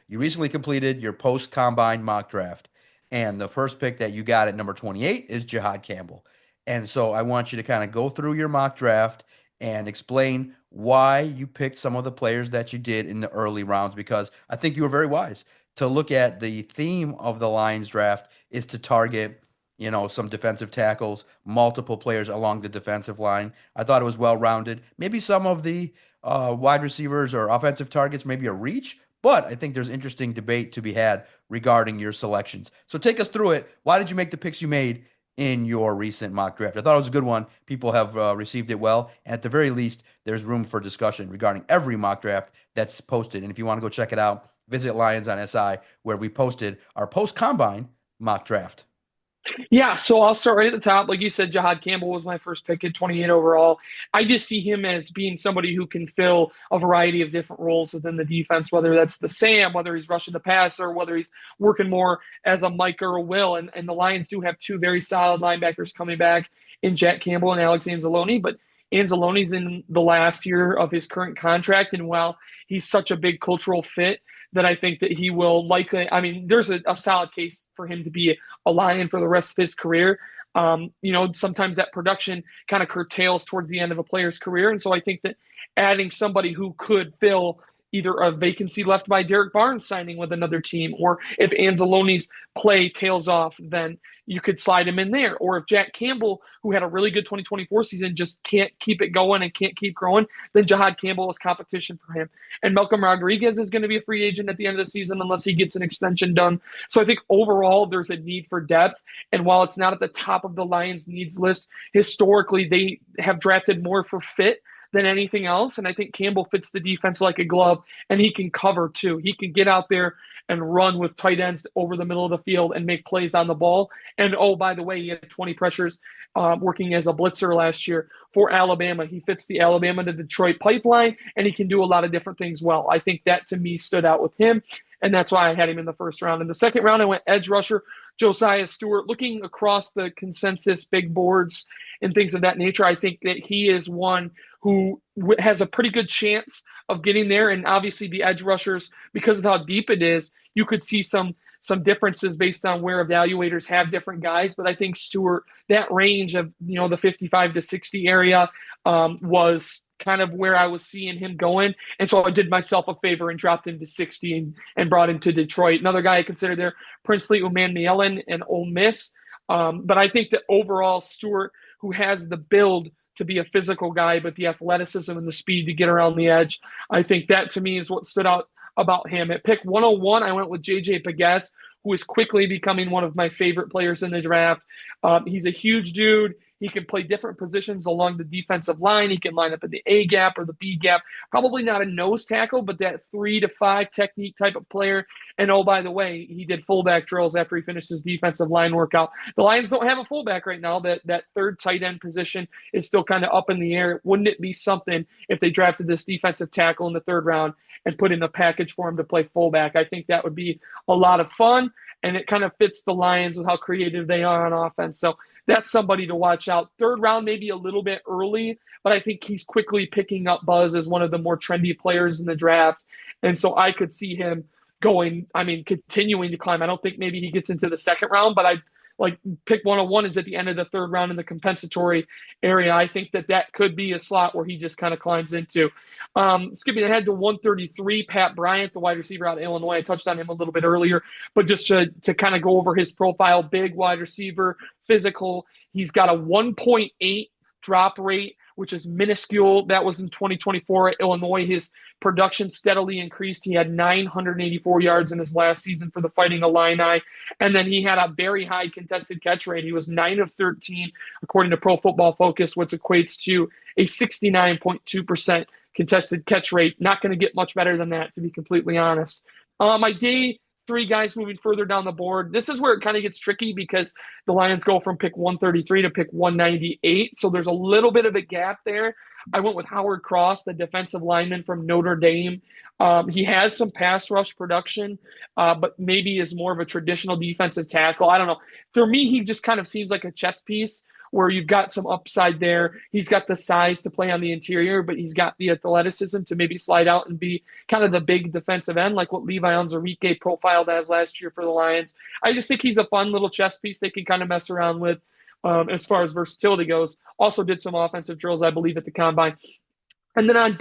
you recently completed your post-combine mock draft, and the first pick that you got at number 28 is Jihad Campbell. And so I want you to kind of go through your mock draft and explain why you picked some of the players that you did in the early rounds, because I think you were very wise to look at the theme of the Lions draft is to target, some defensive tackles, multiple players along the defensive line. I thought it was well rounded. Maybe some of the wide receivers or offensive targets, maybe a reach, but I think there's interesting debate to be had regarding your selections. So take us through it. Why did you make the picks you made in your recent mock draft? I thought it was a good one. People have received it well. And at the very least, there's room for discussion regarding every mock draft that's posted. And if you want to go check it out, visit Lions on SI, where we posted our post combine mock draft. Yeah, so I'll start right at the top. Like you said, Jihad Campbell was my first pick at 28 overall. I just see him as being somebody who can fill a variety of different roles within the defense, whether that's the Sam, whether he's rushing the passer, whether he's working more as a Mike or a Will. And the Lions do have two very solid linebackers coming back in Jack Campbell and Alex Anzalone, but Anzalone's in the last year of his current contract, and while he's such a big cultural fit, that I think that he will likely. I mean, there's a solid case for him to be a Lion for the rest of his career. Sometimes that production kind of curtails towards the end of a player's career. And so I think that adding somebody who could fill either a vacancy left by Derek Barnes signing with another team, or if Anzalone's play tails off, then you could slide him in there. Or if Jack Campbell, who had a really good 2024 season, just can't keep it going and can't keep growing, then Jihad Campbell is competition for him. And Malcolm Rodriguez is going to be a free agent at the end of the season unless he gets an extension done. So I think overall there's a need for depth. And while it's not at the top of the Lions needs list, historically they have drafted more for fit than anything else. And I think Campbell fits the defense like a glove, and he can cover too. He can get out there and run with tight ends over the middle of the field and make plays on the ball. And oh, by the way, he had 20 pressures working as a blitzer last year for Alabama. He fits the Alabama to Detroit pipeline, and he can do a lot of different things well. I think that to me stood out with him, and that's why I had him in the first round. In the second round, I went edge rusher Josiah Stewart. Looking across the consensus big boards and things of that nature, I think that he is one who has a pretty good chance of getting there. And obviously the edge rushers, because of how deep it is, you could see some differences based on where evaluators have different guys. But I think Stewart, that range of, the 55 to 60 area was kind of where I was seeing him going. And so I did myself a favor and dropped him to 60 and brought him to Detroit. Another guy I consider there, Princely Umanmielen and Ole Miss. But I think that overall Stewart, who has the build to be a physical guy, but the athleticism and the speed to get around the edge, I think that to me is what stood out about him. At pick 101, I went with J.J. Pegues, who is quickly becoming one of my favorite players in the draft. He's a huge dude. He can play different positions along the defensive line. He can line up in the A gap or the B gap. Probably not a nose tackle, but that 3 to 5 technique type of player. And oh, by the way, he did fullback drills after he finished his defensive line workout. The Lions don't have a fullback right now. That third tight end position is still kind of up in the air. Wouldn't it be something if they drafted this defensive tackle in the third round and put in a package for him to play fullback? I think that would be a lot of fun, and it kind of fits the Lions with how creative they are on offense. So that's somebody to watch out. Third round, maybe a little bit early, but I think he's quickly picking up buzz as one of the more trendy players in the draft. And so I could see him continuing to climb. I don't think maybe he gets into the second round, but I like pick 101 is at the end of the third round in the compensatory area. I think that could be a slot where he just kind of climbs into. Skipping ahead to 133, Pat Bryant, the wide receiver out of Illinois. I touched on him a little bit earlier, but just to kind of go over his profile, big wide receiver, physical. He's got a 1.8 drop rate, which is minuscule. That was in 2024 at Illinois. His production steadily increased. He had 984 yards in his last season for the Fighting Illini. And then he had a very high contested catch rate. He was 9 of 13, according to Pro Football Focus, which equates to a 69.2% contested catch rate. Not going to get much better than that, to be completely honest. My day 3 guys moving further down the board. This is where it kind of gets tricky because the Lions go from pick 133 to pick 198. So there's a little bit of a gap there. I went with Howard Cross, the defensive lineman from Notre Dame. He has some pass rush production, but maybe is more of a traditional defensive tackle. I don't know. For me, he just kind of seems like a chess piece where you've got some upside there. He's got the size to play on the interior, but he's got the athleticism to maybe slide out and be kind of the big defensive end, like what Levi Onwuzurike profiled as last year for the Lions. I just think he's a fun little chess piece they can kind of mess around with as far as versatility goes. Also did some offensive drills, I believe, at the combine. And then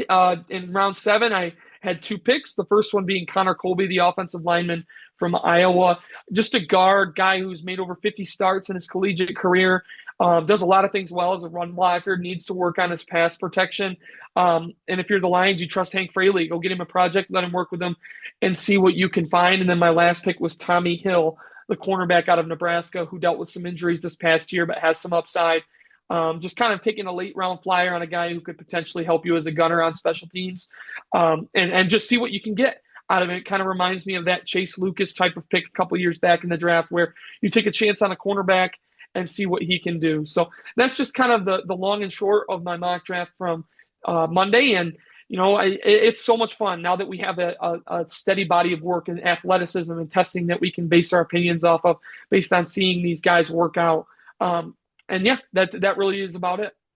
in round 7, I had 2 picks. The first one being Connor Colby, the offensive lineman from Iowa, just a guard guy who's made over 50 starts in his collegiate career. Does a lot of things well as a run blocker, needs to work on his pass protection. And if you're the Lions, you trust Hank Fraley. Go get him a project, let him work with him, and see what you can find. And then my last pick was Tommy Hill, the cornerback out of Nebraska, who dealt with some injuries this past year but has some upside. Just kind of taking a late round flyer on a guy who could potentially help you as a gunner on special teams, and just see what you can get out of it. It kind of reminds me of that Chase Lucas type of pick a couple years back in the draft, where you take a chance on a cornerback and see what he can do. So that's just kind of the long and short of my mock draft from Monday. And it's so much fun now that we have a steady body of work and athleticism and testing that we can base our opinions off of based on seeing these guys work out. And yeah, that really is about it.